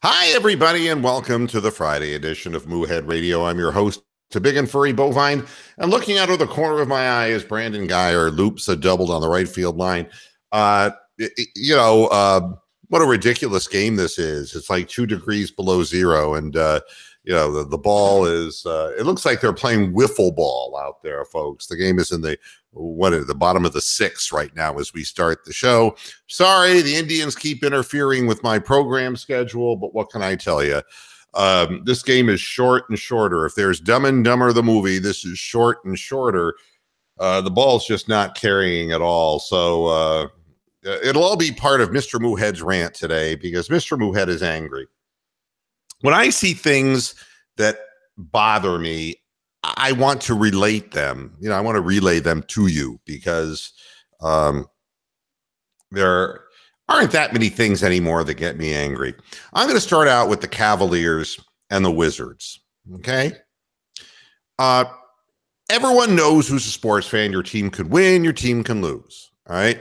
Hi, everybody, and welcome to the Friday edition of Moohead Radio. I'm your host, to Big and Furry Bovine, and looking out of the corner of my eye as Brandon Geyer loops a doubled on the right field line. What a ridiculous game this is. It's like 2 degrees below zero, and the ball is. It looks like they're playing wiffle ball out there, folks. The game is in the bottom of the sixth right now as we start the show. Sorry, the Indians keep interfering with my program schedule, but what can I tell you? This game is short and shorter. If there's Dumb and Dumber the movie, this is short and shorter. The ball's just not carrying at all. So it'll all be part of Mr. Moohead's rant today because Mr. Moohead is angry. When I see things that bother me, I want to relate them. I want to relay them to you because there aren't that many things anymore that get me angry. I'm going to start out with the Cavaliers and the Wizards. Okay. Everyone knows who's a sports fan. Your team could win, your team can lose. All right.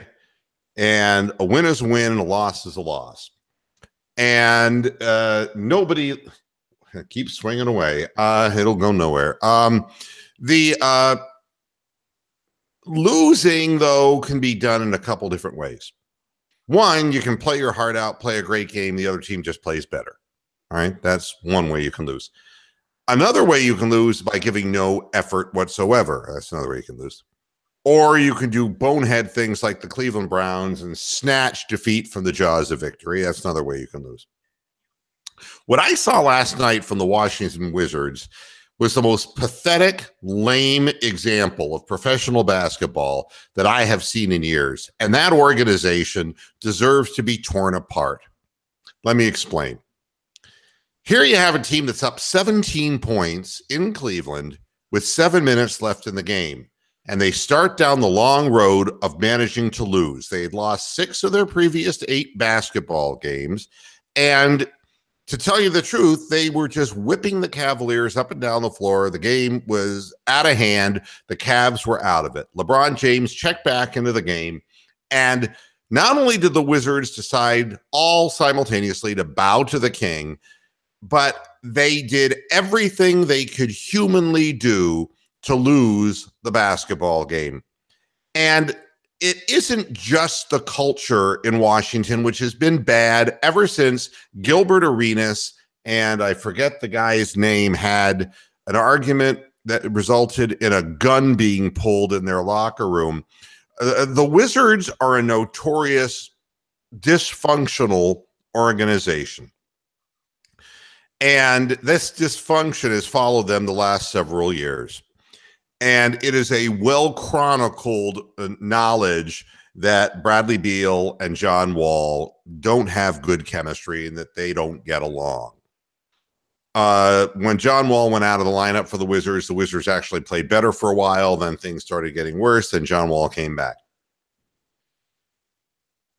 And a win is a win and a loss is a loss. And nobody keeps swinging away. It'll go nowhere. The losing, though, can be done in a couple different ways. One, you can play your heart out, play a great game. The other team just plays better. All right. That's one way you can lose. Another way you can lose by giving no effort whatsoever. That's another way you can lose. Or you can do bonehead things like the Cleveland Browns and snatch defeat from the jaws of victory. That's another way you can lose. What I saw last night from the Washington Wizards was the most pathetic, lame example of professional basketball that I have seen in years. And that organization deserves to be torn apart. Let me explain. Here you have a team that's up 17 points in Cleveland with 7 minutes left in the game. And they start down the long road of managing to lose. They had lost 6 of their previous 8 basketball games. And to tell you the truth, they were just whipping the Cavaliers up and down the floor. The game was out of hand. The Cavs were out of it. LeBron James checked back into the game. And not only did the Wizards decide all simultaneously to bow to the king, but they did everything they could humanly do to lose the basketball game. And it isn't just the culture in Washington, which has been bad ever since Gilbert Arenas, and I forget the guy's name, had an argument that resulted in a gun being pulled in their locker room. The Wizards are a notorious dysfunctional organization. And this dysfunction has followed them the last several years. And it is a well-chronicled knowledge that Bradley Beal and John Wall don't have good chemistry and that they don't get along. When John Wall went out of the lineup for the Wizards actually played better for a while. Then things started getting worse. Then John Wall came back.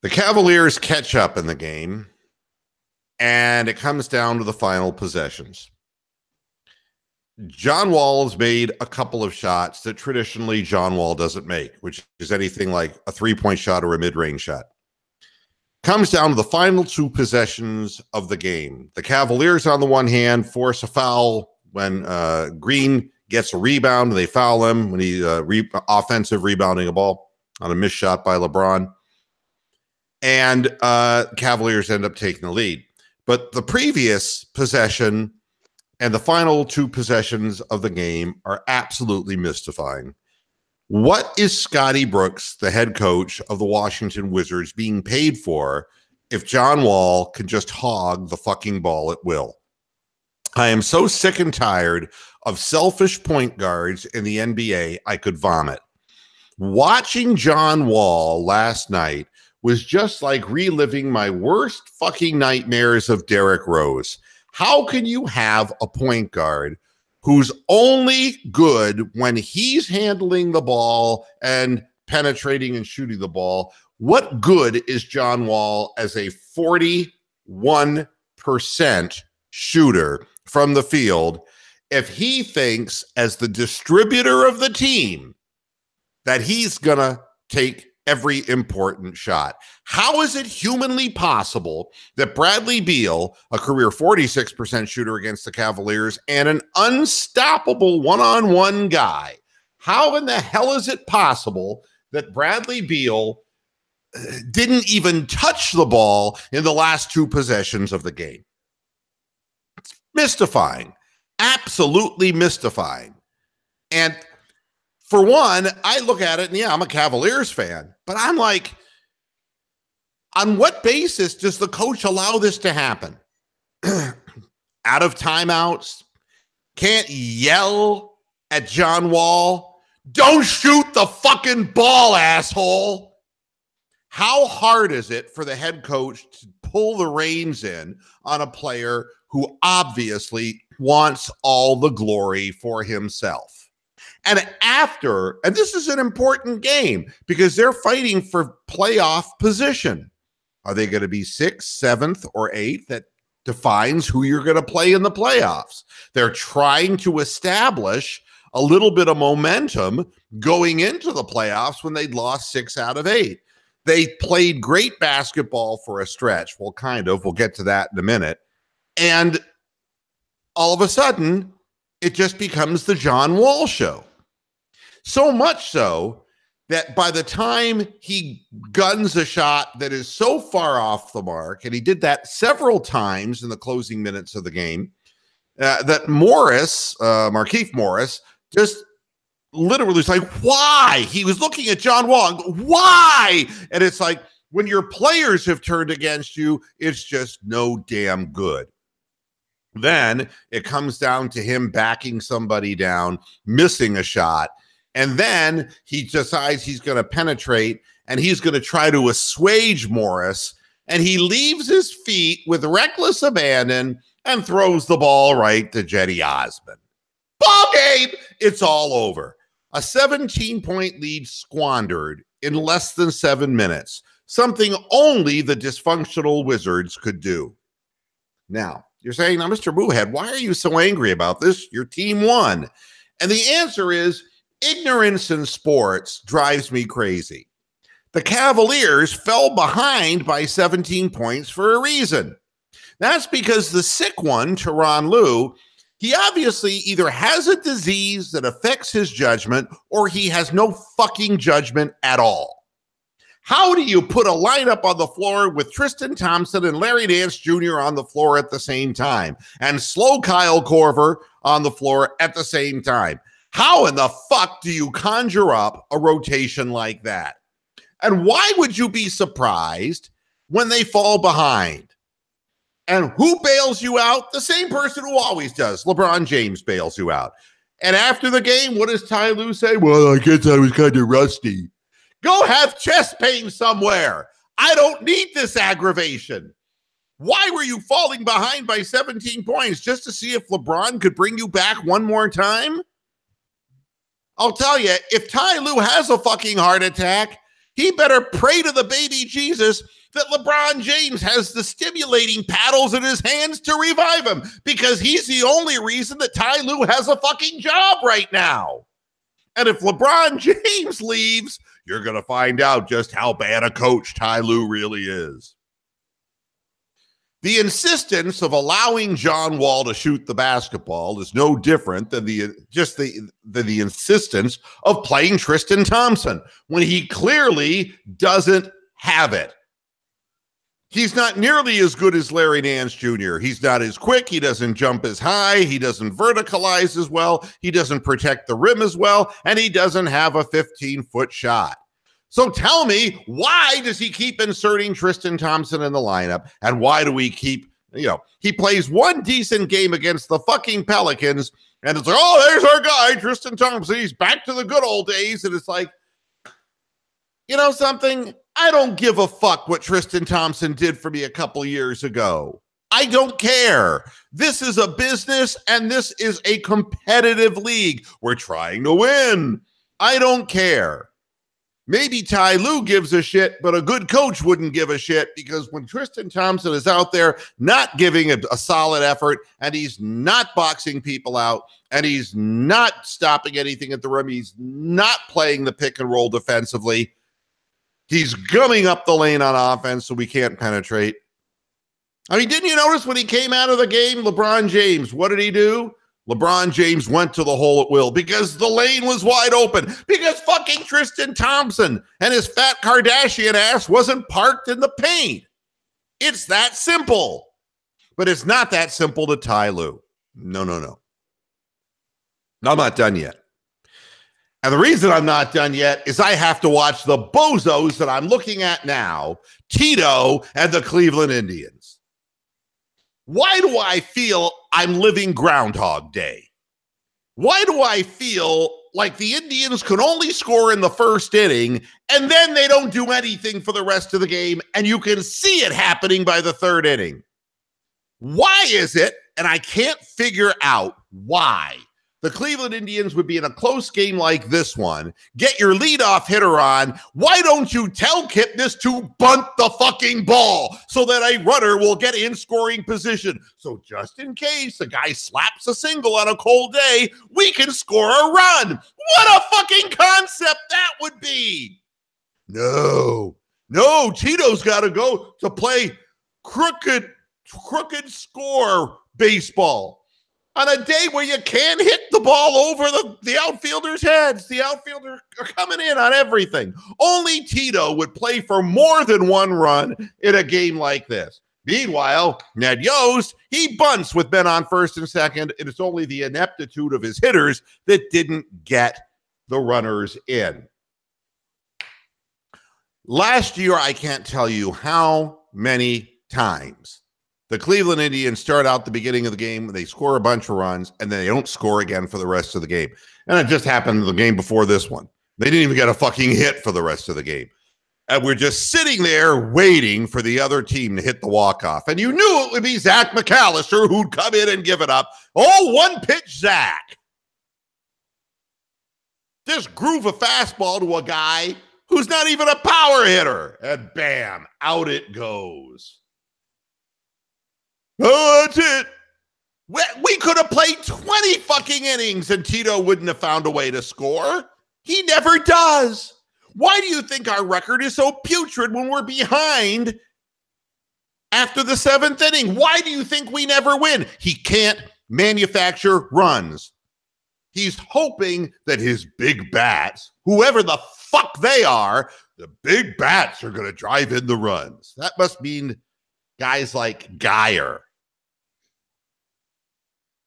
The Cavaliers catch up in the game, and it comes down to the final possessions. John Wall has made a couple of shots that traditionally John Wall doesn't make, which is anything like a 3-point shot or a mid-range shot. Comes down to the final 2 possessions of the game. The Cavaliers, on the one hand, force a foul when Green gets a rebound and they foul him when he offensive rebounding a ball on a missed shot by LeBron. And Cavaliers end up taking the lead. But the previous possession and the final 2 possessions of the game are absolutely mystifying. What is Scotty Brooks, the head coach of the Washington Wizards, being paid for if John Wall can just hog the fucking ball at will? I am so sick and tired of selfish point guards in the NBA, I could vomit. Watching John Wall last night was just like reliving my worst fucking nightmares of Derrick Rose. How can you have a point guard who's only good when he's handling the ball and penetrating and shooting the ball? What good is John Wall as a 41% shooter from the field if he thinks, as the distributor of the team, that he's going to take every important shot. How is it humanly possible that Bradley Beal, a career 46% shooter against the Cavaliers and an unstoppable one-on-one guy, how in the hell is it possible that Bradley Beal didn't even touch the ball in the last 2 possessions of the game? It's mystifying. Absolutely mystifying. And for one, I look at it and I'm a Cavaliers fan, but I'm like, on what basis does the coach allow this to happen? Out of timeouts, can't yell at John Wall, don't shoot the fucking ball, asshole. How hard is it for the head coach to pull the reins in on a player who obviously wants all the glory for himself? And this is an important game because they're fighting for playoff position. Are they going to be 6th, 7th, or 8th? That defines who you're going to play in the playoffs. They're trying to establish a little bit of momentum going into the playoffs when they'd lost 6 out of 8. They played great basketball for a stretch. Well, kind of. We'll get to that in a minute. And all of a sudden, it just becomes the John Wall show. So much so that by the time he guns a shot that is so far off the mark, and he did that several times in the closing minutes of the game, that Markieff Morris, just literally was like, why? He was looking at John Wall and go, why? And it's like, when your players have turned against you, it's just no damn good. Then it comes down to him backing somebody down, missing a shot. And then he decides he's going to penetrate and he's going to try to assuage Morris. And he leaves his feet with reckless abandon and throws the ball right to Cedi Osman. Ball game. It's all over. A 17-point lead squandered in less than 7 minutes. Something only the dysfunctional Wizards could do. Now, you're saying, now, Mr. Moohead, why are you so angry about this? Your team won. And the answer is, ignorance in sports drives me crazy. The Cavaliers fell behind by 17 points for a reason. That's because the sick one, Tyronn Lue, he obviously either has a disease that affects his judgment or he has no fucking judgment at all. How do you put a lineup on the floor with Tristan Thompson and Larry Nance Jr. on the floor at the same time and slow Kyle Korver on the floor at the same time? How in the fuck do you conjure up a rotation like that? And why would you be surprised when they fall behind? And who bails you out? The same person who always does. LeBron James bails you out. And after the game, what does Ty Lue say? Well, I guess I was kind of rusty. Go have chest pain somewhere. I don't need this aggravation. Why were you falling behind by 17 points? Just to see if LeBron could bring you back one more time? I'll tell you, if Ty Lue has a fucking heart attack, he better pray to the baby Jesus that LeBron James has the stimulating paddles in his hands to revive him, because he's the only reason that Ty Lue has a fucking job right now. And if LeBron James leaves, you're going to find out just how bad a coach Ty Lue really is. The insistence of allowing John Wall to shoot the basketball is no different than the insistence of playing Tristan Thompson when he clearly doesn't have it. He's not nearly as good as Larry Nance Jr. He's not as quick. He doesn't jump as high. He doesn't verticalize as well. He doesn't protect the rim as well. And he doesn't have a 15-foot shot. So tell me, why does he keep inserting Tristan Thompson in the lineup? And why do we keep, he plays one decent game against the fucking Pelicans, and it's like, oh, there's our guy, Tristan Thompson. He's back to the good old days. And it's like, you know something? I don't give a fuck what Tristan Thompson did for me a couple years ago. I don't care. This is a business, and this is a competitive league. We're trying to win. I don't care. Maybe Ty Lue gives a shit, but a good coach wouldn't give a shit, because when Tristan Thompson is out there not giving a solid effort, and he's not boxing people out, and he's not stopping anything at the rim, he's not playing the pick and roll defensively, He's gumming up the lane on offense so we can't penetrate. I mean, didn't you notice when he came out of the game, LeBron James, what did he do? LeBron James went to the hole at will because the lane was wide open, because fucking Tristan Thompson and his fat Kardashian ass wasn't parked in the paint. It's that simple. But it's not that simple to Ty Lue. No. I'm not done yet. And the reason I'm not done yet is I have to watch the bozos that I'm looking at now, Tito and the Cleveland Indians. Why do I feel I'm living Groundhog Day? Why do I feel like the Indians can only score in the first inning and then they don't do anything for the rest of the game and you can see it happening by the third inning? Why is it, and I can't figure out why, the Cleveland Indians would be in a close game like this one, get your leadoff hitter on, why don't you tell Kipnis to bunt the fucking ball so that a runner will get in scoring position? So just in case a guy slaps a single on a cold day, we can score a run. What a fucking concept that would be. No, Tito's got to go to play crooked score baseball on a day where you can't hit the ball over the outfielders' heads. The outfielders are coming in on everything. Only Tito would play for more than one run in a game like this. Meanwhile, Ned Yost, he bunts with men on first and second, and it's only the ineptitude of his hitters that didn't get the runners in. Last year, I can't tell you how many times the Cleveland Indians start out the beginning of the game, they score a bunch of runs, and then they don't score again for the rest of the game. And it just happened in the game before this one. They didn't even get a fucking hit for the rest of the game. And we're just sitting there waiting for the other team to hit the walk-off. And you knew it would be Zach McAllister who'd come in and give it up. Oh, one pitch, Zach. Just groove a fastball to a guy who's not even a power hitter. And bam, out it goes. Oh, that's it. We could have played 20 fucking innings and Tito wouldn't have found a way to score. He never does. Why do you think our record is so putrid when we're behind after the seventh inning? Why do you think we never win? He can't manufacture runs. He's hoping that his big bats, whoever the fuck they are, the big bats are going to drive in the runs. That must mean guys like Geyer.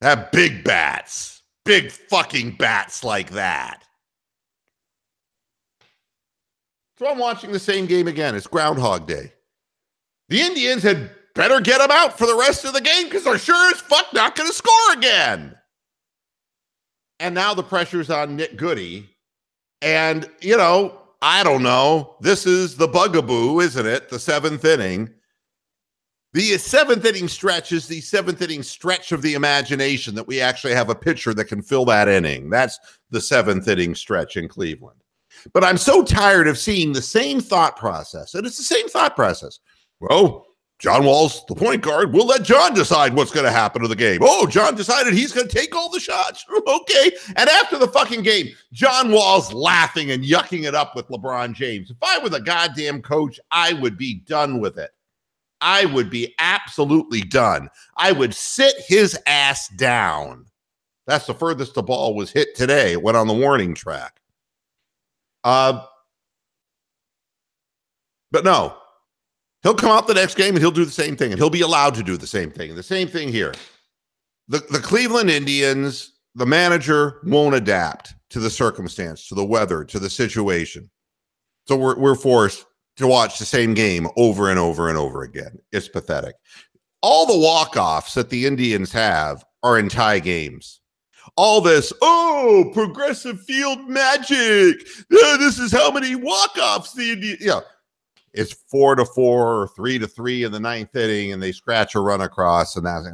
Have big bats. Big fucking bats like that. So I'm watching the same game again. It's Groundhog Day. The Indians had better get them out for the rest of the game because they're sure as fuck not going to score again. And now the pressure's on Nick Goody. And, I don't know. This is the bugaboo, isn't it? The seventh inning. The seventh inning stretch is the seventh inning stretch of the imagination that we actually have a pitcher that can fill that inning. That's the seventh inning stretch in Cleveland. But I'm so tired of seeing the same thought process. And it's the same thought process. Well, John Wall's the point guard. We'll let John decide what's going to happen to the game. Oh, John decided he's going to take all the shots. Okay. And after the fucking game, John Wall's laughing and yucking it up with LeBron James. If I were the goddamn coach, I would be done with it. I would be absolutely done. I would sit his ass down. That's the furthest the ball was hit today. It went on the warning track. But no, he'll come out the next game and he'll do the same thing, and he'll be allowed to do the same thing. The same thing here. The Cleveland Indians, the manager won't adapt to the circumstance, to the weather, to the situation. So we're forced to watch the same game over and over and over again. It's pathetic. All the walk-offs that the Indians have are in tie games. All this, progressive field magic. This is how many walk-offs the Indians, it's 4-4 or 3-3 in the ninth inning, and they scratch a run across, and that's,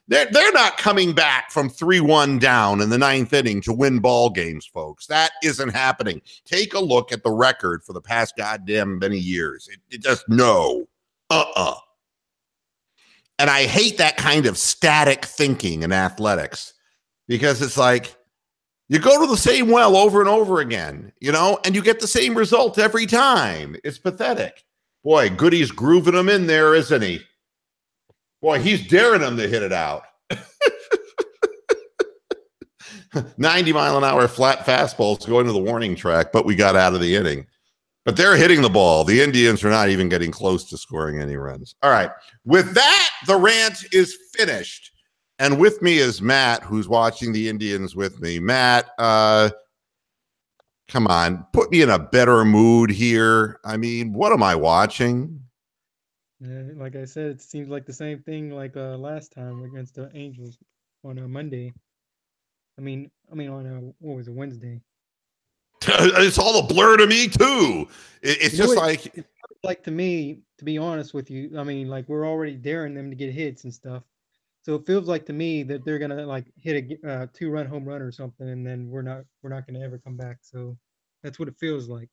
they're not coming back from 3-1 down in the ninth inning to win ball games, folks. That isn't happening. Take a look at the record for the past goddamn many years. It just no. And I hate that kind of static thinking in athletics, because it's like, You go to the same well over and over again, and you get the same result every time. It's pathetic. Boy, Goody's grooving him in there, isn't he? Boy, he's daring him to hit it out. 90-mile-an-hour flat fastballs going to the warning track, but we got out of the inning. But they're hitting the ball. The Indians are not even getting close to scoring any runs. All right. With that, the rant is finished. And with me is Matt, who's watching the Indians with me. Matt, come on, put me in a better mood here. I mean, what am I watching? Yeah, like I said, it seems like the same thing like last time against the Angels on a Monday. I mean on what was it, Wednesday? It's all a blur to me too. It's just like to me, to be honest with you. I mean, like we're already daring them to get hits and stuff. So it feels like to me that they're gonna like hit a 2-run home run or something, and then we're not gonna ever come back. So that's what it feels like.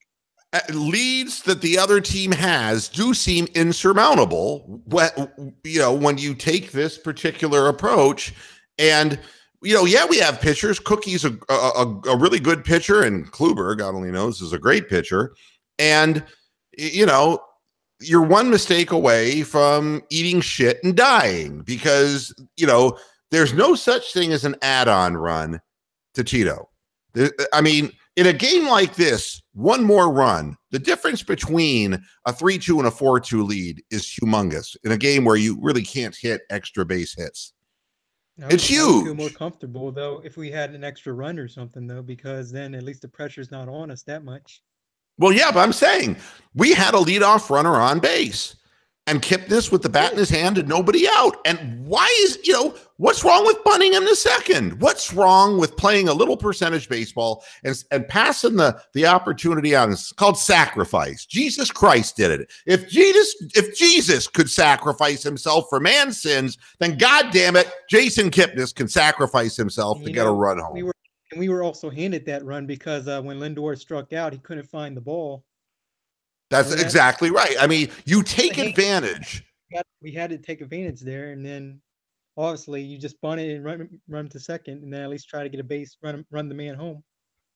Leads that the other team has do seem insurmountable when you take this particular approach. And yeah, we have pitchers. Cookie's a really good pitcher, and Kluber, God only knows, is a great pitcher. And you're one mistake away from eating shit and dying because there's no such thing as an add-on run to Tito. I mean, in a game like this, one more run, the difference between a 3-2 and a 4-2 lead is humongous in a game where you really can't hit extra base hits. It's huge. I would feel more comfortable, though, if we had an extra run or something, though, because then at least the pressure's not on us that much. Well, yeah, but I'm saying we had a leadoff runner on base and Kipnis with the bat in his hand and nobody out. And why is, what's wrong with bunting him to second? What's wrong with playing a little percentage baseball and passing the opportunity on? It's called sacrifice. Jesus Christ did it. If Jesus could sacrifice himself for man's sins, then God damn it, Jason Kipnis can sacrifice himself to get a run home. We were also handed that run because when Lindor struck out, he couldn't find the ball. That's exactly right. I mean, you take advantage. We had to take advantage there, and then obviously you just bunt it and run to second, and then at least try to get a base, run the man home.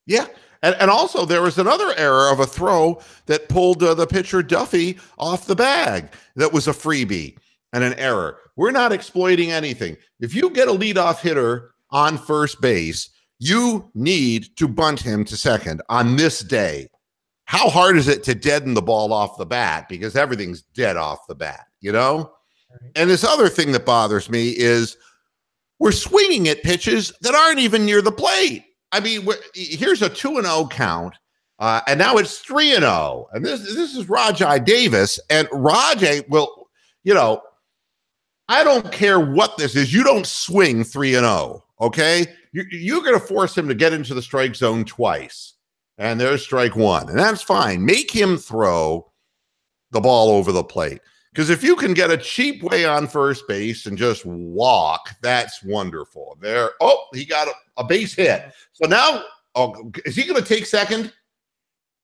Yeah, and also there was another error of a throw that pulled the pitcher Duffy off the bag. That was a freebie and an error. We're not exploiting anything. If you get a leadoff hitter on first base, you need to bunt him to second on this day. How hard is it to deaden the ball off the bat? Because everything's dead off the bat, Right. And this other thing that bothers me is we're swinging at pitches that aren't even near the plate. I mean, here's a 2-0 count, and now it's 3-0. And this is Rajai Davis. And Rajai will, I don't care what this is. You don't swing 3-0, okay? You're going to force him to get into the strike zone twice. And there's strike one. And that's fine. Make him throw the ball over the plate. Because if you can get a cheap way on first base and just walk, that's wonderful. He got a base hit. So now, is he going to take second?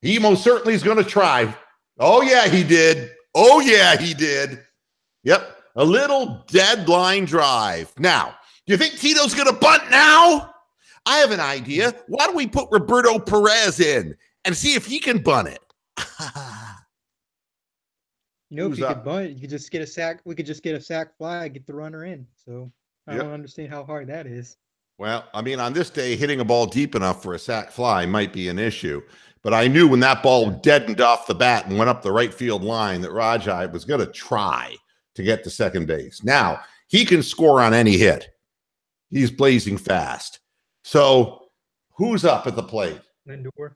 He most certainly is going to try. Oh, yeah, he did. Yep. A little deadline drive. Now, do you think Tito's going to bunt now? I have an idea. Why don't we put Roberto Perez in and see if he can bunt it? If you could bunt it, you could just get a sack. We could just get a sack fly, get the runner in. So I don't understand how hard that is. Well, I mean, on this day, hitting a ball deep enough for a sack fly might be an issue. But I knew when that ball deadened off the bat and went up the right field line that Rajai was going to try to get to second base. Now, he can score on any hit. He's blazing fast. So who's up at the plate? Lindor.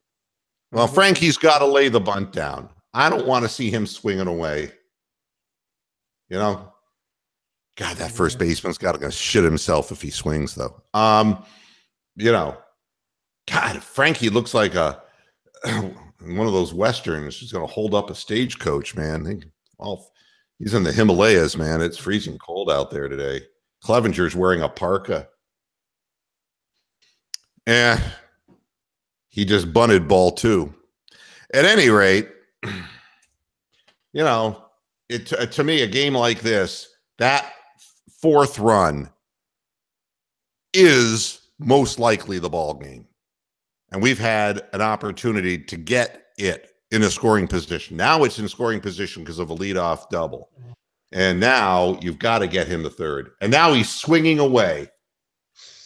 Well, Frankie's got to lay the bunt down. I don't want to see him swinging away. God, that first baseman's got to shit himself if he swings, though. God, Frankie looks like one of those westerns. He's going to hold up a stagecoach, man. He's in the Himalayas, man. It's freezing cold out there today. Clevenger's wearing a parka. He just bunted ball two. At any rate, to me, a game like this, that fourth run is most likely the ball game. and we've had an opportunity to get it in a scoring position. Now it's in scoring position because of a leadoff double. And now you've got to get him the third. And now he's swinging away.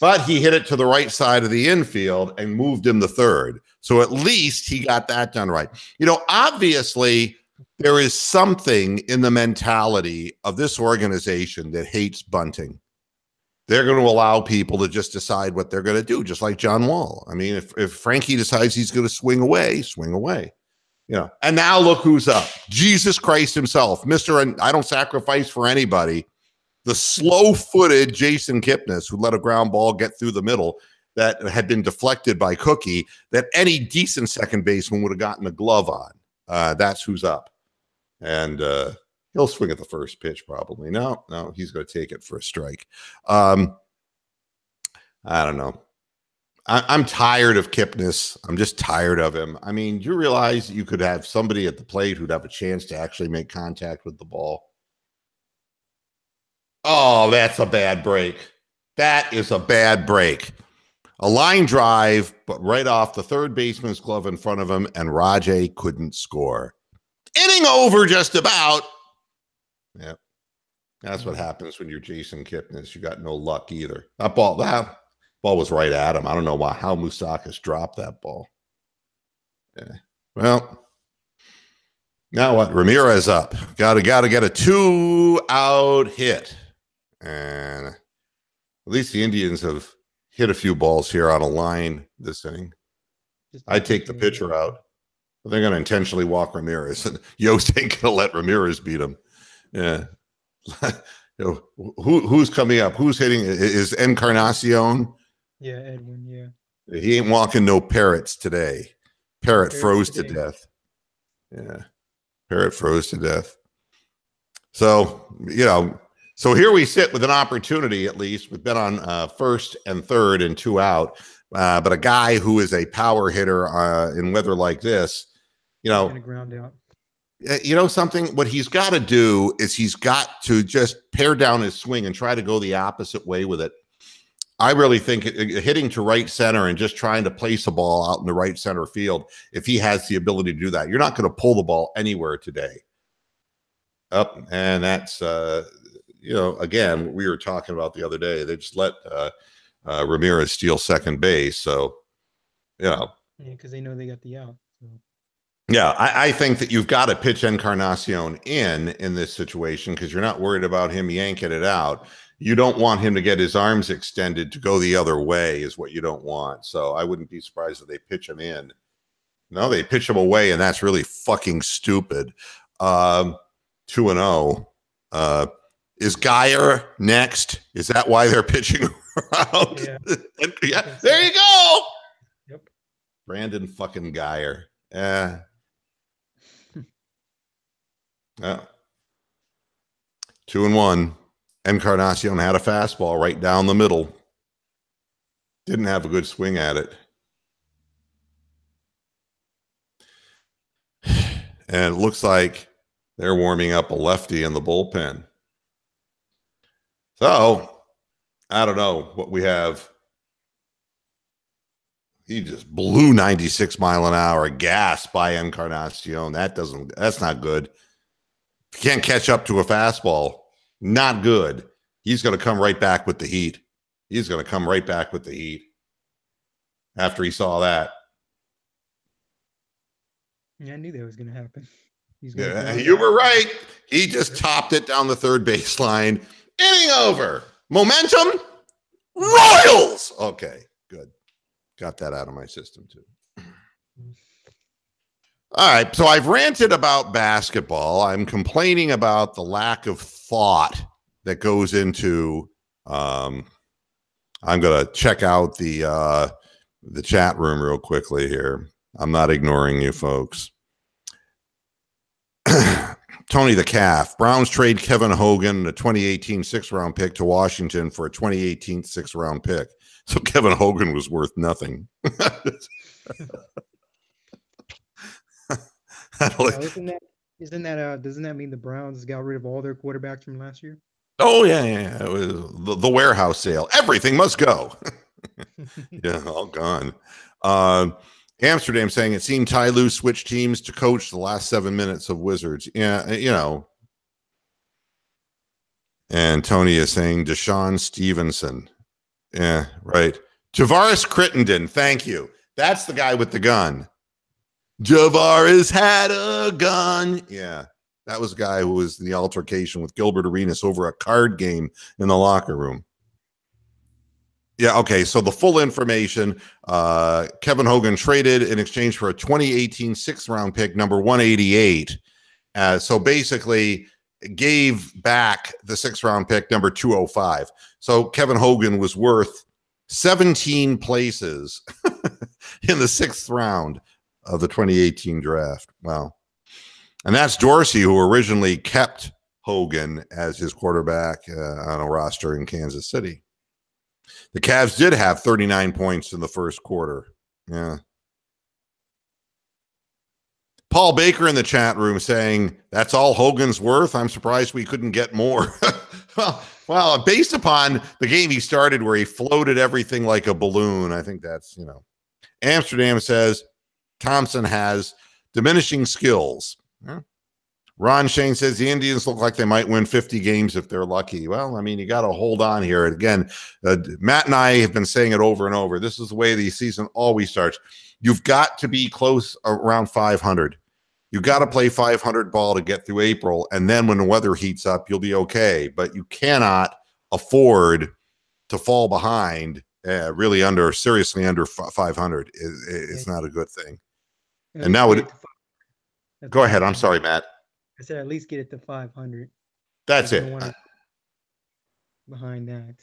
But he hit it to the right side of the infield and moved him the third. So at least he got that done right. You know, obviously, there is something in the mentality of this organization that hates bunting. They're going to allow people to just decide what they're going to do, just like John Wall. I mean, if Frankie decides he's going to swing away, swing away. You know, and now look who's up. Jesus Christ himself, Mr. I don't sacrifice for anybody. The slow-footed Jason Kipnis, who let a ground ball get through the middle that had been deflected by Cookie, that any decent second baseman would have gotten a glove on. That's who's up. And he'll swing at the first pitch probably. No, he's going to take it for a strike. I don't know. I'm tired of Kipnis. I'm just tired of him. I mean, you realize you could have somebody at the plate who'd have a chance to actually make contact with the ball. Oh, that's a bad break. That is a bad break. A line drive, but right off the third baseman's glove in front of him, and Rajay couldn't score. Inning over just about. Yep. That's what happens when you're Jason Kipnis. You got no luck either. That ball was right at him. I don't know how Moustakas dropped that ball. Yeah. Well, now what? Ramirez up. Got to get a 2-out hit. And at least the Indians have hit a few balls here on a line this inning. I'd take the pitcher out. They're going to intentionally walk Ramirez. And Yost ain't going to let Ramirez beat him. Yeah. You know, who's coming up? Who's hitting? Is Encarnacion? Yeah, Edwin, yeah. He ain't walking no Parrots today. Parrot froze to death. Yeah. Parrot froze to death. So, you know, so here we sit with an opportunity, at least. We've been on first and third and 2 out. But a guy who is a power hitter in weather like this, you know, ground out. You know something? What he's got to do is he's got to just pare down his swing and try to go the opposite way with it. I really think hitting to right center and just trying to place a ball out in the right center field, if he has the ability to do that, you're not going to pull the ball anywhere today. And that's, you know, again, what we were talking about the other day. They just let Ramirez steal second base. So, you know. Yeah, because they know they got the out. So. Yeah, I think that you've got to pitch Encarnacion in this situation because you're not worried about him yanking it out. You don't want him to get his arms extended to go the other way is what you don't want. So I wouldn't be surprised if they pitch him in. No, they pitch him away, and that's really fucking stupid. 2-0. Is Geyer next? Is that why they're pitching around? Yeah. Yeah. There you go. Yep. Brandon fucking Geyer. 2-1. Encarnacion had a fastball right down the middle. Didn't have a good swing at it. And it looks like they're warming up a lefty in the bullpen. So, I don't know what we have. He just blew 96-mile-an-hour gas by Encarnacion. That's not good. If you can't catch up to a fastball, not good. He's going to come right back with the heat. He's going to come right back with the heat after he saw that. Yeah, I knew that was going to happen. Yeah, you were right. He just topped it down the third baseline. Inning over. Momentum. Royals. Okay, good. Got that out of my system too. All right, so I've ranted about basketball. I'm complaining about the lack of thought that goes into. I'm going to check out the chat room real quickly here. I'm not ignoring you folks. Tony the Calf. Browns trade Kevin Hogan, a 2018 6th-round pick, to Washington for a 2018 6th-round pick. So Kevin Hogan was worth nothing. Doesn't that mean the Browns got rid of all their quarterbacks from last year? Oh yeah. It was the warehouse sale. Everything must go. Yeah, all gone. Amsterdam saying it seemed Ty Lue switched teams to coach the last 7 minutes of Wizards. Yeah, you know. And Tony is saying Deshaun Stevenson. Yeah, right. Javaris Crittenden. Thank you. That's the guy with the gun. Javaris had a gun. Yeah, that was the guy who was in the altercation with Gilbert Arenas over a card game in the locker room. Yeah, okay, so the full information, Kevin Hogan traded in exchange for a 2018 sixth-round pick, number 188. So basically gave back the sixth-round pick, number 205. So Kevin Hogan was worth 17 places in the sixth round of the 2018 draft. Wow. And that's Dorsey, who originally kept Hogan as his quarterback on a roster in Kansas City. The Cavs did have 39 points in the first quarter. Yeah. Paul Baker in the chat room saying, that's all Hogan's worth. I'm surprised we couldn't get more. well, based upon the game he started where he floated everything like a balloon, I think that's, you know. Amsterdam says, Thompson has diminishing skills. Yeah. Ron Shane says the Indians look like they might win 50 games if they're lucky. Well, I mean, you got to hold on here. Again, Matt and I have been saying it over and over. This is the way the season always starts. You've got to be close around 500. You got to play 500 ball to get through April. And then when the weather heats up, you'll be okay. But you cannot afford to fall behind seriously under 500. It's not a good thing. And now go ahead. I'm sorry, Matt. I said at least get it to 500. That's it. Behind that.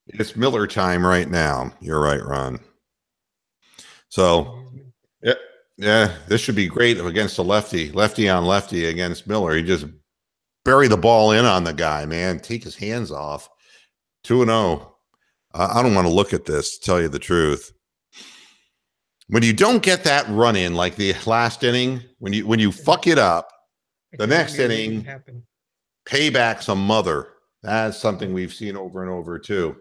It's Miller time right now. You're right, Ron. So, yeah, this should be great against a lefty on lefty against Miller. He just bury the ball in on the guy, man. Take his hands off. 2-0. I don't want to look at this, to tell you the truth. When you don't get that run in like the last inning, when you fuck it up, the next inning, payback's a mother. That's something we've seen over and over too.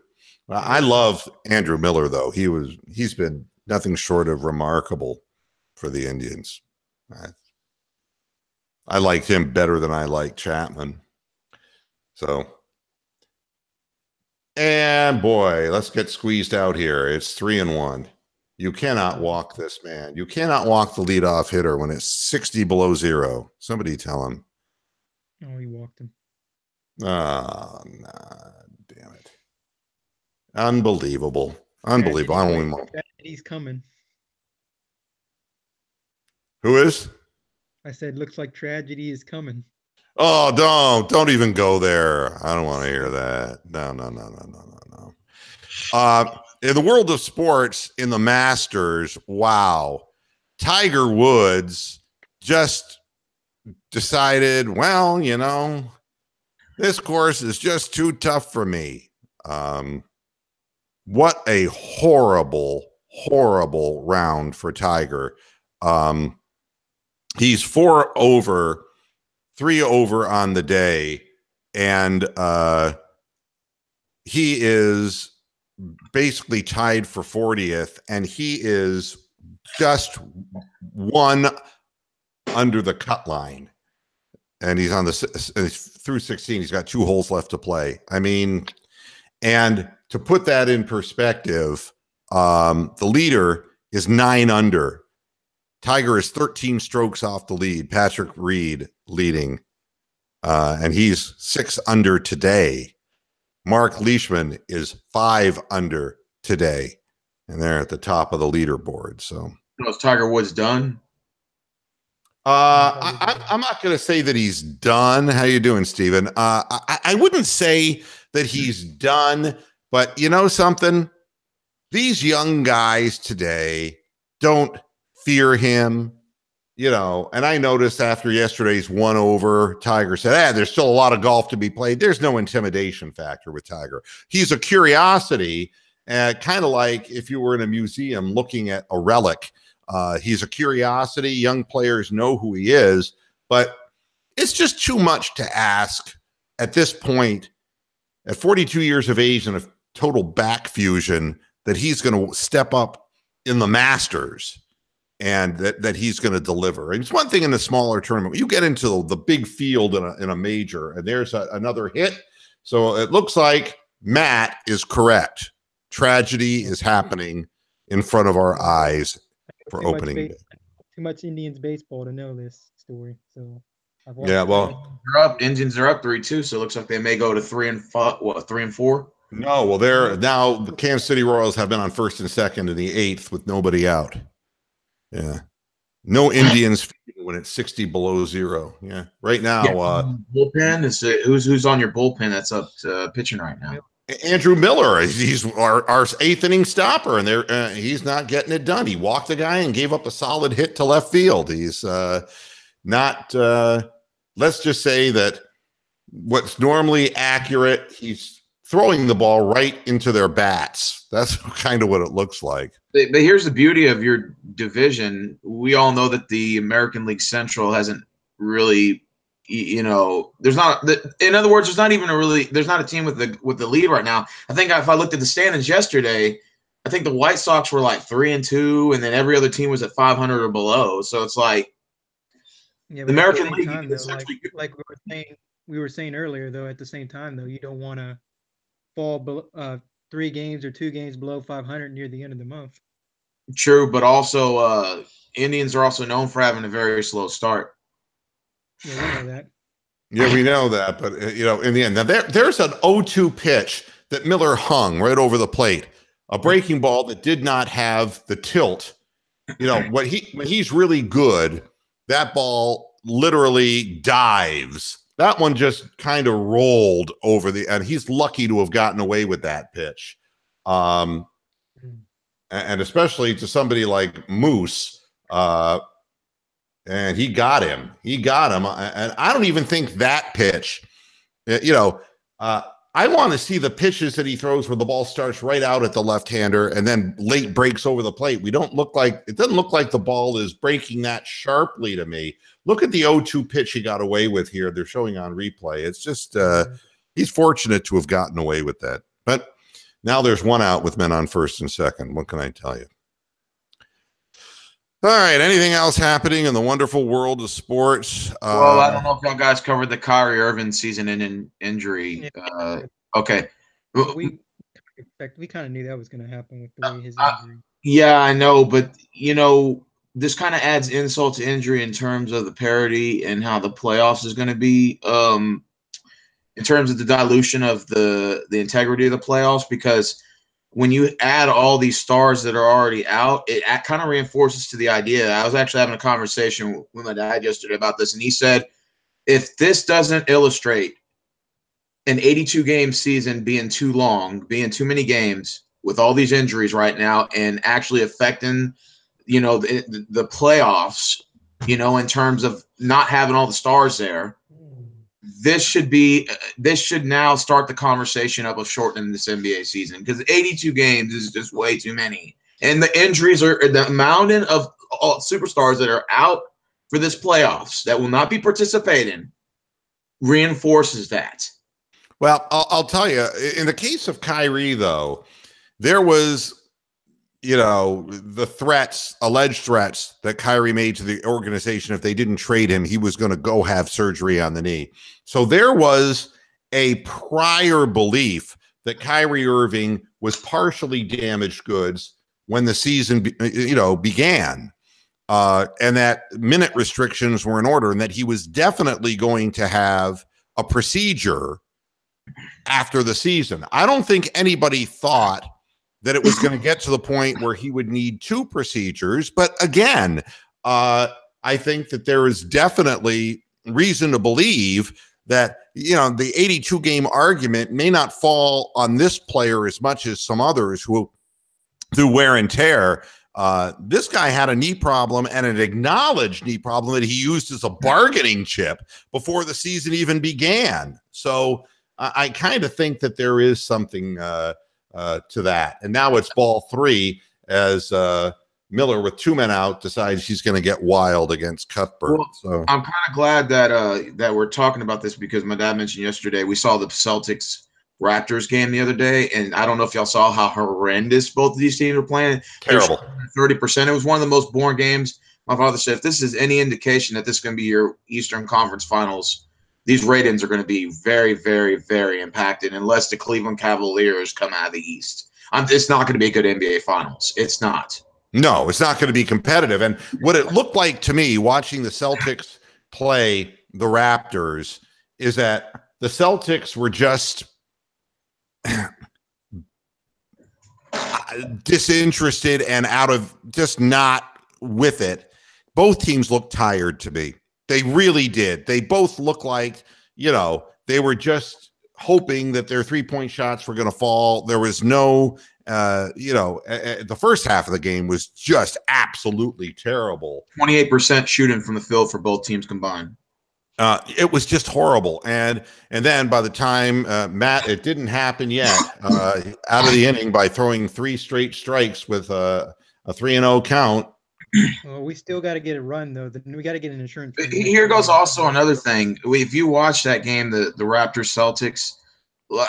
I love Andrew Miller though. He's been nothing short of remarkable for the Indians. I liked him better than I like Chapman. So, and boy, let's get squeezed out here. It's 3-1. You cannot walk this man. You cannot walk the leadoff hitter when it's 60 below zero. Somebody tell him. Oh, he walked him. Oh, nah, damn it. Unbelievable. Unbelievable. I don't even know. He's coming. Who is? I said, looks like tragedy is coming. Oh, don't even go there. I don't want to hear that. No. In the world of sports, in the Masters, wow. Tiger Woods just decided, well, you know, this course is just too tough for me. What a horrible round for Tiger. He's 3 over on the day, and he is basically tied for 40th, and he is just one under the cut line, and he's on through 16. He's got 2 holes left to play. I mean, and to put that in perspective, the leader is 9 under. Tiger is 13 strokes off the lead. Patrick Reed leading, and he's 6 under today. Mark Leishman is 5 under today, and they're at the top of the leaderboard. So, is Tiger Woods done? I'm not going to say that he's done. How you doing, Steven? I wouldn't say that he's done, but you know something? These young guys today don't fear him, you know, and I noticed after yesterday's 1 over, Tiger said, there's still a lot of golf to be played. There's no intimidation factor with Tiger. He's a curiosity, kind of like if you were in a museum looking at a relic. He's a curiosity. Young players know who he is, but it's just too much to ask at this point, at 42 years of age and a total back fusion, that he's going to step up in the Masters, and that he's going to deliver. And it's one thing in a smaller tournament. You get into the big field in a major, and there's another hit. So it looks like Matt is correct. Tragedy is happening in front of our eyes for opening day. Too much Indians baseball to know this story. So yeah, well, they're up. Indians are up 3-2, so it looks like they may go to 3-5. What, 3-4? No, well, they're now the Kansas City Royals have been on first and second in the 8th with nobody out. Yeah, no Indians when it's 60 below zero. Yeah, right now. Bullpen is who's on your bullpen that's up pitching right now? Andrew Miller. He's our 8th inning stopper, and he's not getting it done. He walked the guy and gave up a solid hit to left field. He's not. Let's just say that what's normally accurate, he's throwing the ball right into their bats. That's kind of what it looks like. But here's the beauty of your division. We all know that the American League Central hasn't really, there's not. In other words, there's not a team with the lead right now. I think if I looked at the standings yesterday, I think the White Sox were like 3-2, and then every other team was at 500 or below. So it's like the American League. Time, though, like we were saying earlier, though, at the same time, though, you don't want to fall below, 3 games or 2 games below 500 near the end of the month. True, but also Indians are also known for having a very slow start. Yeah, we know that. Yeah, we know that, but in the end, now there's an 0-2 pitch that Miller hung right over the plate, a breaking ball that did not have the tilt. When he's really good, that ball literally dives. That one just kind of rolled over and he's lucky to have gotten away with that pitch. And especially to somebody like Moose, and he got him. And I don't even think that pitch, I want to see the pitches that he throws where the ball starts right out at the left-hander and then late breaks over the plate. It doesn't look like the ball is breaking that sharply to me. Look at the 0-2 pitch he got away with here. They're showing on replay. It's just he's fortunate to have gotten away with that. But now there's one out with men on first and second. What can I tell you? All right. Anything else happening in the wonderful world of sports? Well, I don't know if y'all guys covered the Kyrie Irving season-ending injury. Yeah. Okay. We kind of knew that was going to happen with the way his injury. Yeah, I know, but this kind of adds insult to injury in terms of the parity and how the playoffs is going to be. In terms of the dilution of the integrity of the playoffs, because when you add all these stars that are already out, it kind of reinforces to the idea. I was actually having a conversation with my dad yesterday about this, and he said, if this doesn't illustrate an 82-game season being too long, being too many games with all these injuries right now and actually affecting, the playoffs, in terms of not having all the stars there, this should now start the conversation of shortening this NBA season, because 82 games is just way too many. And the injuries the mountain of superstars that are out for this playoffs that will not be participating reinforces that. Well, I'll tell you, in the case of Kyrie, though, there was, the alleged threats that Kyrie made to the organization. If they didn't trade him, he was going to go have surgery on the knee. So there was a prior belief that Kyrie Irving was partially damaged goods when the season, began, and that minute restrictions were in order, and that he was definitely going to have a procedure after the season. I don't think anybody thought that it was going to get to the point where he would need 2 procedures. But again, I think that there is definitely reason to believe that, the 82-game argument may not fall on this player as much as some others who, through wear and tear, this guy had a knee problem, and an acknowledged knee problem that he used as a bargaining chip before the season even began. So I kind of think that there is something to that. And now it's ball 3 as Miller, with 2 men out, decides he's going to get wild against Cuthbert. Well, so I'm kind of glad that we're talking about this, because my dad mentioned yesterday we saw the Celtics Raptors game the other day, and I don't know if y'all saw how horrendous both of these teams were playing. Terrible. 30%. It was one of the most boring games. My father said, if this is any indication that this is going to be your Eastern Conference Finals, these ratings are going to be very, very, very impacted unless the Cleveland Cavaliers come out of the East. It's not going to be a good NBA Finals. It's not. No, it's not going to be competitive. And what it looked like to me watching the Celtics play the Raptors is that the Celtics were just disinterested and out of just not with it. Both teams looked tired to me. They really did. They both looked like, they were just hoping that their 3-point shots were going to fall. There was no, the first half of the game was just absolutely terrible. 28% shooting from the field for both teams combined. It was just horrible. And then by the time, Matt, it didn't happen yet, out of the inning by throwing 3 straight strikes with a 3-0 count. Well, we still got to get a run, though. We got to get an insurance. Here goes also another thing. If you watch that game, the Raptors-Celtics,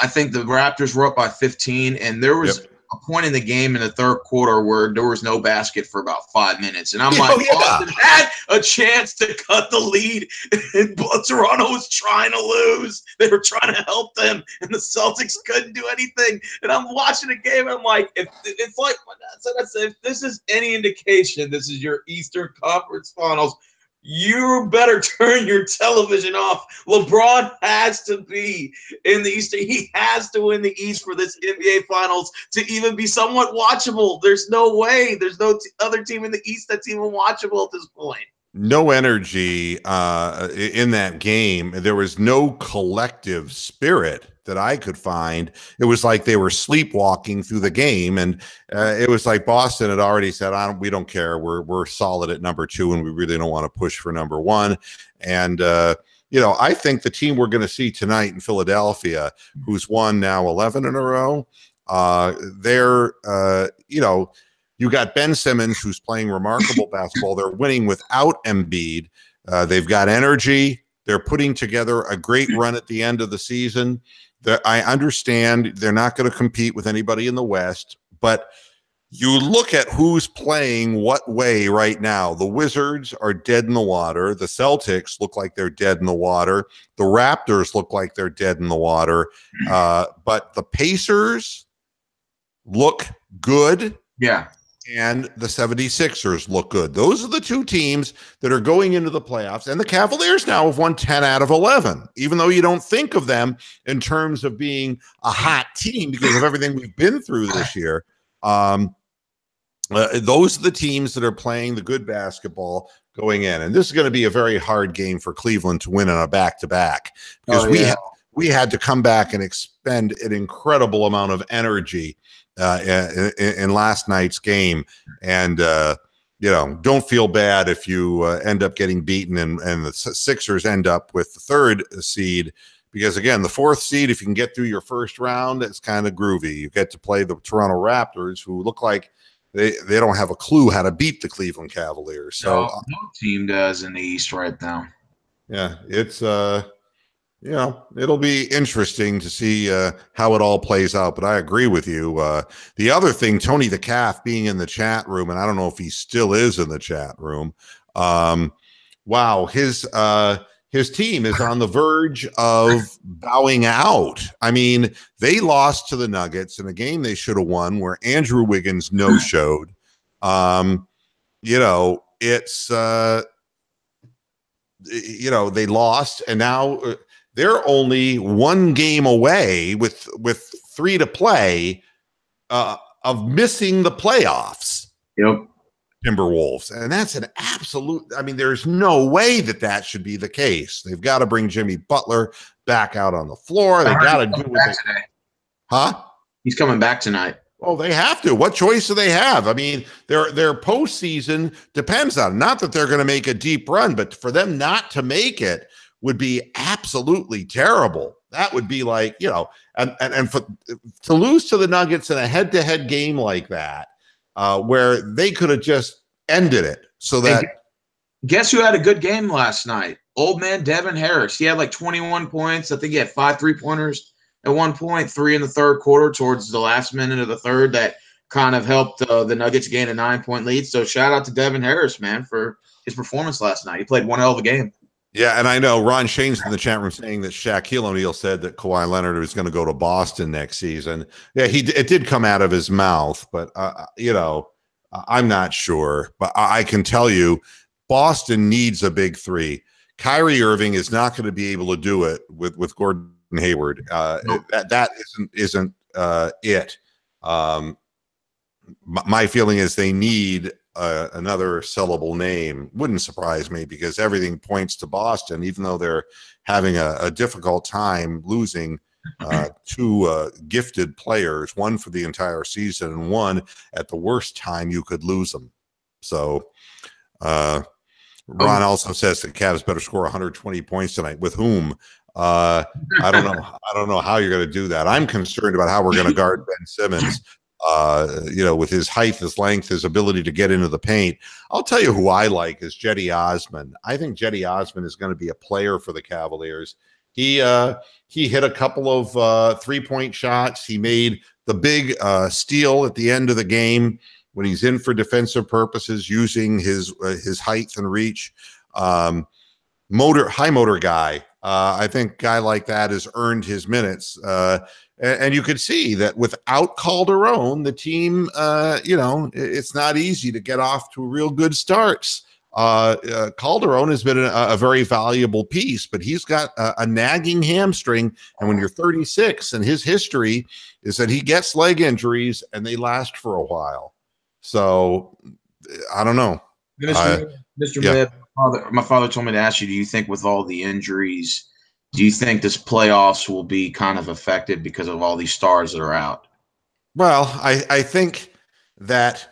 I think the Raptors were up by 15, and there was a point in the game in the third quarter where there was no basket for about 5 minutes. And I'm Boston had a chance to cut the lead, and Toronto was trying to lose. They were trying to help them, and the Celtics couldn't do anything. And I'm watching the game, and I'm like, if this is any indication, this is your Eastern Conference Finals, you better turn your television off. LeBron has to be in the East. He has to win the East for this NBA Finals to even be somewhat watchable. There's no way. There's no other team in the East that's even watchable at this point. No energy in that game. There was no collective spirit that I could find. It was like they were sleepwalking through the game, and it was like Boston had already said, we don't care. We're solid at number 2, and we really don't want to push for number 1. And I think the team we're going to see tonight in Philadelphia, who's won now 11 in a row, they're you got Ben Simmons, who's playing remarkable basketball. They're winning without Embiid. They've got energy. They're putting together a great run at the end of the season. I understand they're not going to compete with anybody in the West, but you look at who's playing what way right now. The Wizards are dead in the water. The Celtics look like they're dead in the water. The Raptors look like they're dead in the water. But the Pacers look good. Yeah. And the 76ers look good. Those are the 2 teams that are going into the playoffs. And the Cavaliers now have won 10 out of 11, even though you don't think of them in terms of being a hot team because of everything we've been through this year. Those are the teams that are playing the good basketball going in. And this is going to be a very hard game for Cleveland to win on a back-to-back because we had to come back and expend an incredible amount of energy in last night's game, and don't feel bad if you end up getting beaten and the Sixers end up with the 3rd seed, because again, the 4th seed, if you can get through your first round, it's kind of groovy. You get to play the Toronto Raptors, who look like they don't have a clue how to beat the Cleveland Cavaliers. So no team does in the East right now. Yeah, it's it'll be interesting to see how it all plays out, but I agree with you. The other thing, Tony the Calf being in the chat room, and I don't know if he still is in the chat room. Wow, his team is on the verge of bowing out. I mean, they lost to the Nuggets in a game they should have won where Andrew Wiggins no-showed. It's they lost, and now they're only 1 game away with 3 to play of missing the playoffs. Yep. Timberwolves. And that's an absolute, there's no way that should be the case. They've got to bring Jimmy Butler back out on the floor. They got to do what they. Huh? He's coming back tonight. Oh, they have to. What choice do they have? Their postseason depends on it. Not that they're going to make a deep run, but for them not to make it would be absolutely terrible. That would be like, and to lose to the Nuggets in a head-to-head game like that, where they could have just ended it. So that guess who had a good game last night? Old man Devin Harris. He had like 21 points. I think he had 5 3-pointers. at one point, 3 in the third quarter towards the last minute of the third that kind of helped the Nuggets gain a 9-point lead. So shout out to Devin Harris, man, for his performance last night. He played one hell of a game. Yeah, and I know Ron Shane's in the chat room saying that Shaquille O'Neal said that Kawhi Leonard was going to go to Boston next season. Yeah, it did come out of his mouth, but I'm not sure. But I can tell you, Boston needs a big three. Kyrie Irving is not going to be able to do it with Gordon Hayward. That isn't it. My feeling is they need another sellable name. Wouldn't surprise me because everything points to Boston, even though they're having a difficult time losing two gifted players, one for the entire season and one at the worst time you could lose them. So Ron also says the Cavs better score 120 points tonight. With whom? I don't know. I don't know how you're going to do that. I'm concerned about how we're going to guard Ben Simmons. With his height, his length, his ability to get into the paint. I'll tell you who I like is Jetty Osman. I think Jetty Osman is going to be a player for the Cavaliers. He hit a couple of 3-point shots. He made the big steal at the end of the game when he's in for defensive purposes, using his height and reach. High motor guy. I think a guy like that has earned his minutes. And you could see that without Calderon, the team, it's not easy to get off to real good starts. Calderon has been a very valuable piece, but he's got a nagging hamstring. And when you're 36, and his history is that he gets leg injuries and they last for a while. So I don't know. Mr. Yeah. My father told me to ask you, do you think with all the injuries, do you think this playoffs will be kind of affected because of all these stars that are out? Well, I think that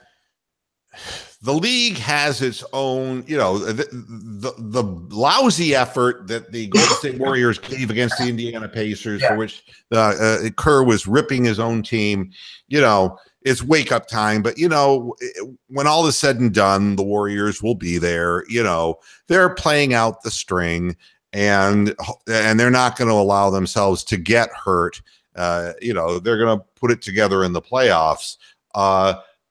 the league has its own, the lousy effort that the Golden State Warriors gave against the Indiana Pacers, for which Kerr was ripping his own team. It's wake up time, but when all is said and done, the Warriors will be there. They're playing out the string, and they're not going to allow themselves to get hurt. They're going to put it together in the playoffs.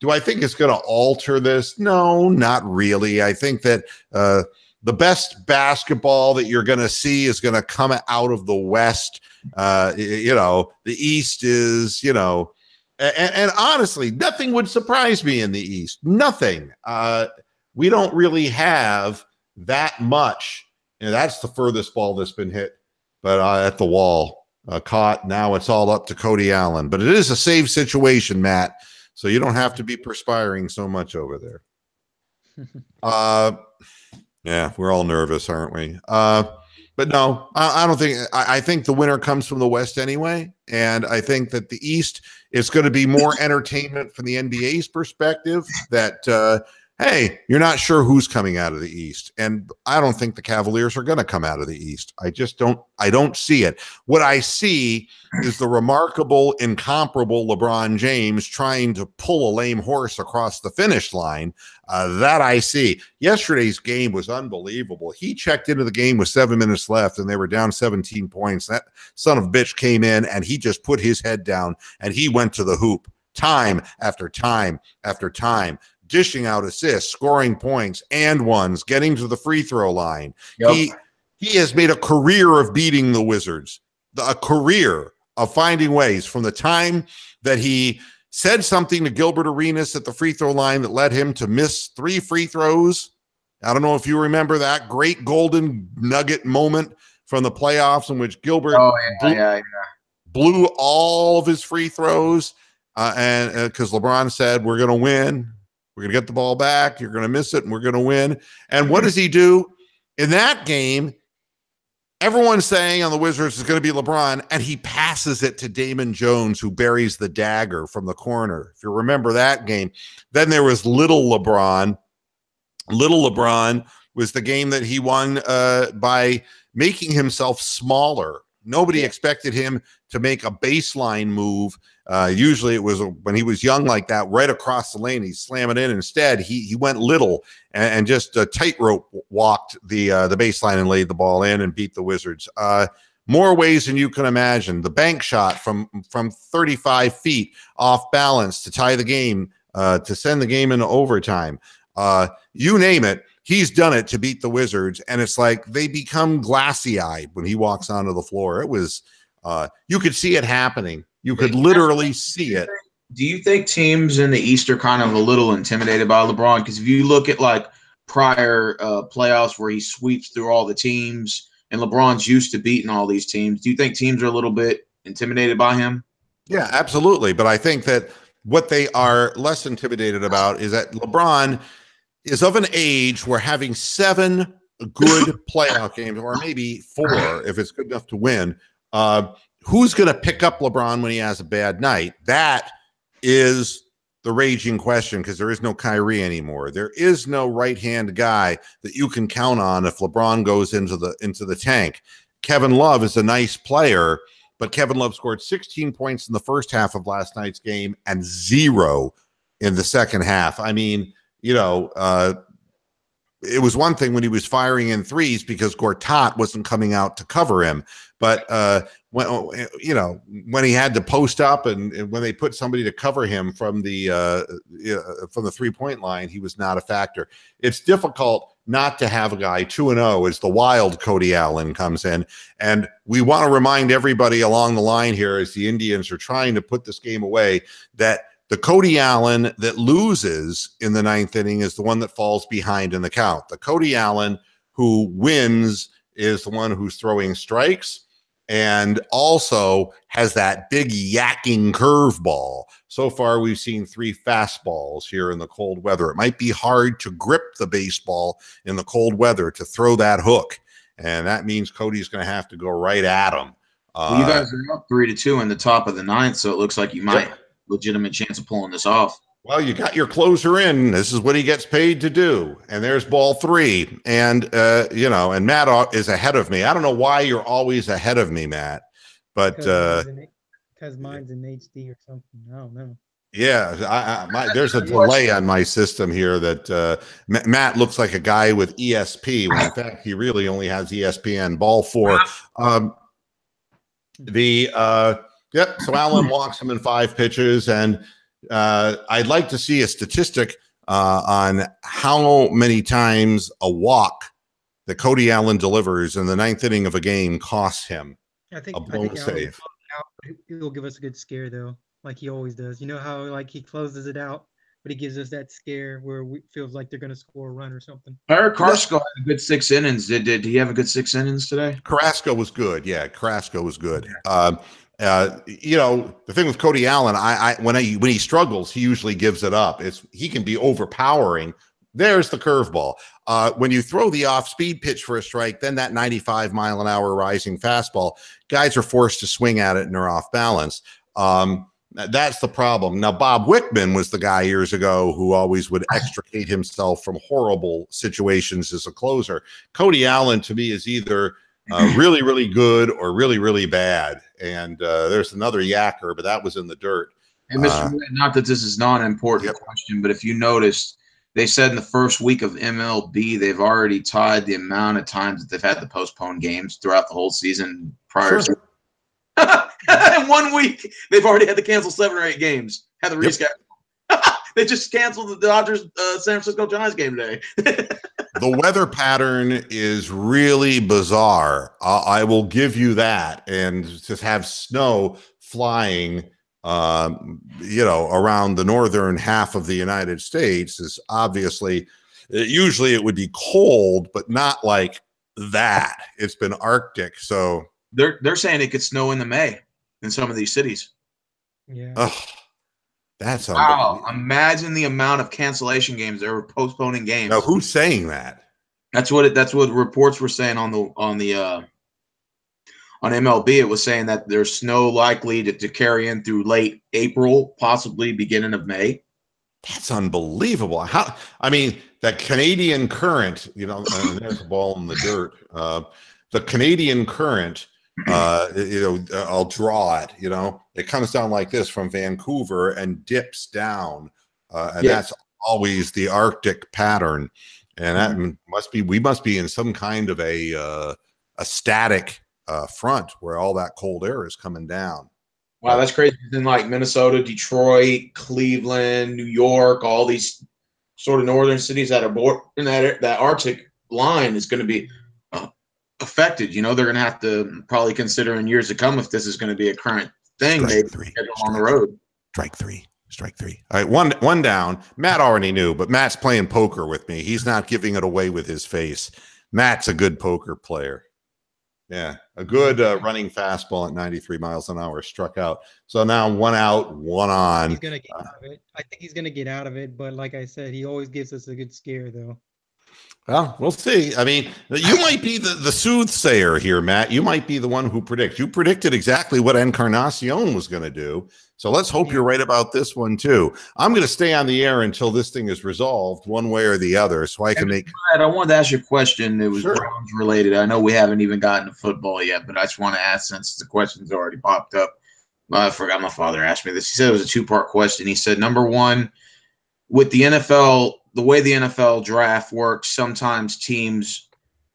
Do I think it's going to alter this? No, not really. I think that the best basketball that you're going to see is going to come out of the West. The East is, and honestly, nothing would surprise me in the East. Nothing. We don't really have that much. That's the furthest ball that's been hit, but at the wall, caught. Now it's all up to Cody Allen. But it is a save situation, Matt, so you don't have to be perspiring so much over there. Yeah, we're all nervous, aren't we? But no, I don't think. I think the winner comes from the West anyway, and I think that the East is going to be more entertainment from the NBA's perspective. That hey, you're not sure who's coming out of the East, and I don't think the Cavaliers are going to come out of the East. I just don't. I don't see it. What I see is the remarkable, incomparable LeBron James trying to pull a lame horse across the finish line. That I see. Yesterday's game was unbelievable. He checked into the game with 7 minutes left, and they were down 17 points. That son of a bitch came in, and he just put his head down, and he went to the hoop time after time after time, dishing out assists, scoring points and ones, getting to the free throw line. Yep. He has made a career of beating the Wizards, a career of finding ways from the time that he said something to Gilbert Arenas at the free throw line that led him to miss 3 free throws. I don't know if you remember that great golden nugget moment from the playoffs in which Gilbert blew all of his free throws. And because LeBron said, we're going to win. We're going to get the ball back. You're going to miss it, and we're going to win. And what does he do? In that game, everyone's saying on the Wizards is going to be LeBron, and he passes it to Damon Jones, who buries the dagger from the corner. If you remember that game. Then there was Little LeBron. Little LeBron was the game that he won by making himself smaller. Nobody expected him to make a baseline move. Usually it was when he was young like that, right across the lane, he's slamming in. Instead, he went little and just tightrope walked the baseline and laid the ball in and beat the Wizards. more ways than you can imagine. The bank shot from 35 feet off balance to tie the game, to send the game into overtime. You name it, he's done it to beat the Wizards, and it's like they become glassy-eyed when he walks onto the floor. It was you could see it happening. You could literally see it. Do you think teams in the East are kind of a little intimidated by LeBron? Because if you look at like prior playoffs where he sweeps through all the teams and LeBron's used to beating all these teams, do you think teams are a little bit intimidated by him? Yeah, absolutely. But I think that what they are less intimidated about is that LeBron is of an age where having 7 good playoff games, or maybe 4 if it's good enough to win, who's going to pick up LeBron when he has a bad night? That is the raging question, because there is no Kyrie anymore. There is no right-hand guy that you can count on if LeBron goes into the tank. Kevin Love is a nice player, but Kevin Love scored 16 points in the first half of last night's game and 0 in the second half. I mean, it was one thing when he was firing in threes because Gortat wasn't coming out to cover him. But when he had to post up and when they put somebody to cover him from the 3-point line, he was not a factor. It's difficult not to have a guy 2-0 as the wild Cody Allen comes in. And we want to remind everybody along the line here, as the Indians are trying to put this game away, that the Cody Allen that loses in the 9th inning is the one that falls behind in the count. The Cody Allen who wins is the one who's throwing strikes and also has that big yakking curveball. So far, we've seen 3 fastballs here in the cold weather. It might be hard to grip the baseball in the cold weather to throw that hook, and that means Cody's going to have to go right at him. Well, you guys are up 3-2 in the top of the 9th, so it looks like you might have a legitimate chance of pulling this off. Well, you got your closer in. This is what he gets paid to do. And there's ball 3. And, and Matt is ahead of me. I don't know why you're always ahead of me, Matt. But because mine's in HD or something. I don't know. Yeah, there's a delay on my system here that Matt looks like a guy with ESP, when in fact he really only has ESPN. Ball 4. So Allen walks him in 5 pitches, and I'd like to see a statistic on how many times a walk that Cody Allen delivers in the 9th inning of a game costs him a blown save. He'll give us a good scare, though, like he always does. You know how like he closes it out, but he gives us that scare where it feels like they're going to score a run or something. Eric Carrasco had a good 6 innings. Did he have a good 6 innings today? Carrasco was good. Yeah, Carrasco was good. The thing with Cody Allen, when he struggles, he usually gives it up. He can be overpowering. There's the curveball. When you throw the off-speed pitch for a strike, then that 95-mile-an-hour rising fastball, guys are forced to swing at it and they're off balance. That's the problem. Now, Bob Wickman was the guy years ago who always would extricate himself from horrible situations as a closer. Cody Allen, to me, is either really, really good or really, really bad. And there's another yacker, but that was in the dirt. And Mr. Not that this is not an important question, but if you noticed, they said in the first week of MLB, they've already tied the amount of times that they've had to postpone games throughout the whole season prior to. In 1 week, they've already had to cancel 7 or 8 games. Had to reschedule. They just canceled the Dodgers San Francisco Giants game today. The weather pattern is really bizarre. I will give you that. And to have snow flying, around the northern half of the United States is obviously, usually it would be cold, but not like that. It's been Arctic. So they're saying it could snow into May in some of these cities. Yeah. Oh, that's wow. Imagine the amount of cancellation games. They were postponing games. Now, who's saying that? That's what reports were saying on MLB. It was saying that there's snow likely to carry in through late April, possibly beginning of May. That's unbelievable. That Canadian current, there's a ball in the dirt. The Canadian current, I'll draw it, it comes down like this from Vancouver and dips down. That's always the Arctic pattern. And that we must be in some kind of a static front where all that cold air is coming down. Wow, that's crazy. In like Minnesota, Detroit, Cleveland, New York, all these sort of northern cities that are in that Arctic line is going to be affected. You know, they're going to have to probably consider in years to come if this is going to be a current thing. Maybe get them on the road. Strike three. All right, one down. Matt already knew, but Matt's playing poker with me. He's not giving it away with his face. Matt's a good poker player. Yeah, a good running fastball at 93 miles an hour struck out. So now 1 out, 1 on. He's gonna get out of it. I think he's gonna get out of it, but like I said, he always gives us a good scare, though. Well, we'll see. I mean, you might be the soothsayer here, Matt. You might be the one who predicts. You predicted exactly what Encarnacion was going to do. So let's hope you're right about this one, too. I'm going to stay on the air until this thing is resolved one way or the other so I can make – I wanted to ask you a question. It was Browns related. I know we haven't even gotten to football yet, but I just want to ask since the question's already popped up. I forgot my father asked me this. He said it was a two-part question. He said, number one, with the NFL – the way the NFL draft works, sometimes teams,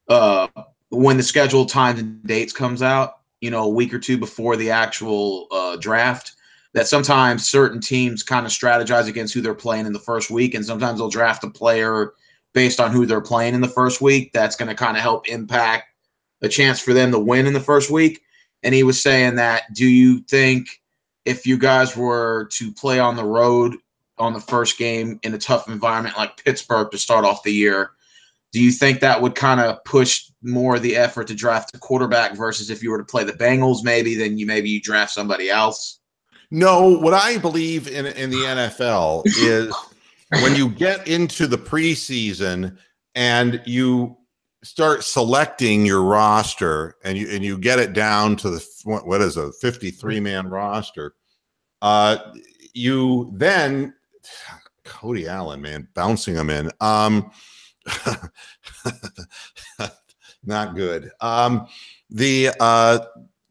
when the scheduled times and dates comes out, you know, a week or two before the actual draft, that sometimes certain teams kind of strategize against who they're playing in the first week, and sometimes they'll draft a player based on who they're playing in the first week. That's going to kind of help impact a chance for them to win in the first week. And he was saying that, do you think if you guys were to play on the road on the first game in a tough environment like Pittsburgh to start off the year, do you think that would kind of push more of the effort to draft a quarterback versus if you were to play the Bengals then you draft somebody else? No, what I believe in the NFL is when you get into the preseason and you start selecting your roster and you get it down to the what is a 53-man roster, you then Cody Allen, man, bouncing him in. Not good.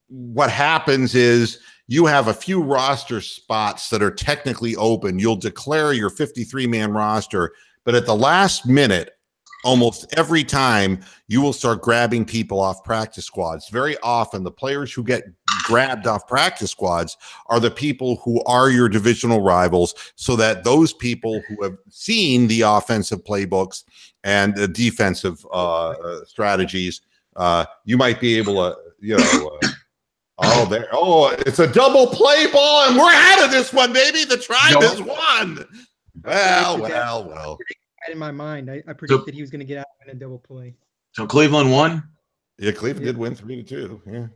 What happens is you have a few roster spots that are technically open. You'll declare your 53-man roster, but at the last minute, almost every time, you will start grabbing people off practice squads. Very often, the players who get grabbed off practice squads are the people who are your divisional rivals, so that those people who have seen the offensive playbooks and the defensive strategies, you might be able to, it's a double play ball, and we're out of this one, baby. The tribe has won. Well. In my mind, I predicted he was going to get out in a double play. So Cleveland won? Yeah, Cleveland did win 3-2. Yeah.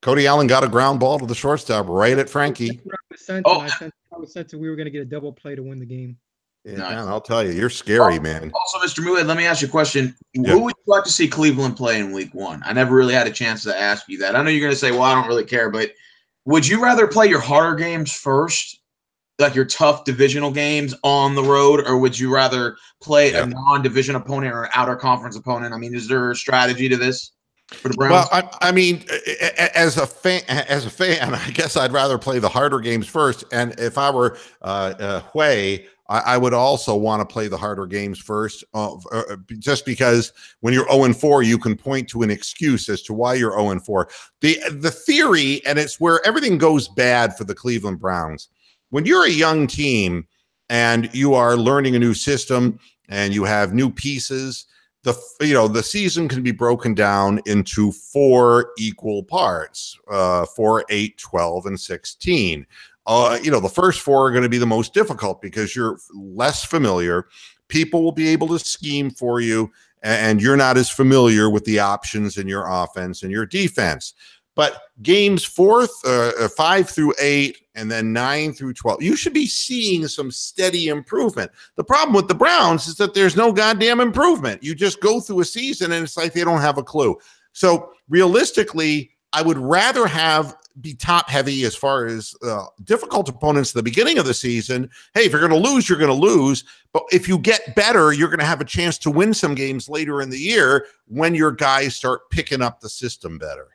Cody Allen got a ground ball to the shortstop right at Frankie. I was sensing we were going to get a double play to win the game. Yeah, nice. Man, I'll tell you, you're scary, man. Also, Mr. Moohead, let me ask you a question. Yeah. Who would you like to see Cleveland play in week 1? I never really had a chance to ask you that. I know you're going to say, well, I don't really care, but would you rather play your harder games first, like your tough divisional games on the road, or would you rather play a non-division opponent or an outer conference opponent? I mean, is there a strategy to this for the Browns? Well, I mean, as a fan, I guess I'd rather play the harder games first. And if I were Huey, I would also want to play the harder games first, just because when you're 0-4, you can point to an excuse as to why you're 0-4. The theory, and it's where everything goes bad for the Cleveland Browns. When you're a young team and you are learning a new system and you have new pieces, the season can be broken down into 4 equal parts, 4, 8, 12, and 16. The first 4 are going to be the most difficult because you're less familiar. People will be able to scheme for you, and you're not as familiar with the options in your offense and your defense. But games 5 through 8 and then 9 through 12, you should be seeing some steady improvement. The problem with the Browns is that there's no goddamn improvement. You just go through a season and it's like they don't have a clue. So realistically, I would rather be top heavy as far as difficult opponents at the beginning of the season. Hey, if you're going to lose, you're going to lose. But if you get better, you're going to have a chance to win some games later in the year when your guys start picking up the system better.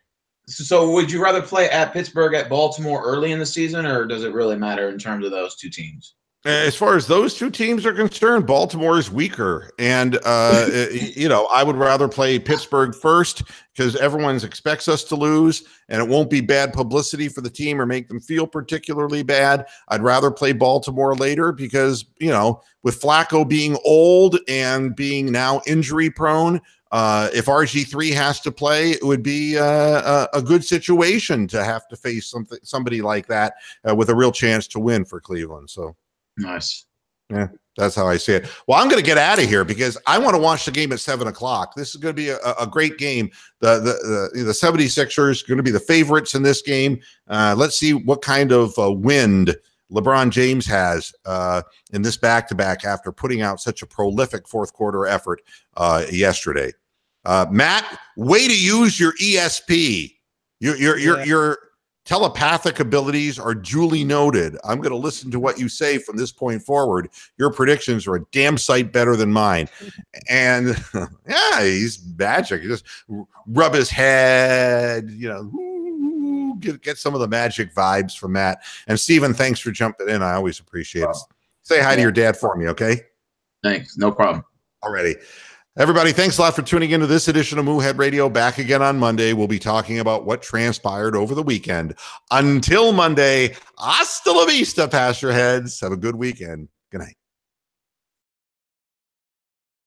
So would you rather play at Pittsburgh, at Baltimore early in the season, or does it really matter in terms of those two teams? As far as those two teams are concerned, Baltimore is weaker. And, I would rather play Pittsburgh first because everyone expects us to lose, and it won't be bad publicity for the team or make them feel particularly bad. I'd rather play Baltimore later because, with Flacco being old and being now injury prone, if RG3 has to play, it would be a good situation to have to face somebody like that with a real chance to win for Cleveland. So. Nice. Yeah, that's how I see it. Well, I'm going to get out of here because I want to watch the game at 7:00. This is going to be a great game. The 76ers going to be the favorites in this game. Let's see what kind of wind LeBron James has in this back-to-back after putting out such a prolific fourth quarter effort yesterday. Matt, way to use your ESP. Your telepathic abilities are duly noted. I'm going to listen to what you say from this point forward. Your predictions are a damn sight better than mine. And yeah, he's magic. Just rub his head, get some of the magic vibes from Matt. And Steven, thanks for jumping in. I always appreciate it. Say hi to your dad for me, okay? Thanks. No problem. Alrighty. Everybody, thanks a lot for tuning into this edition of Moohead Radio. Back again on Monday. We'll be talking about what transpired over the weekend. Until Monday, hasta la vista, Pastor Heads. Have a good weekend. Good night.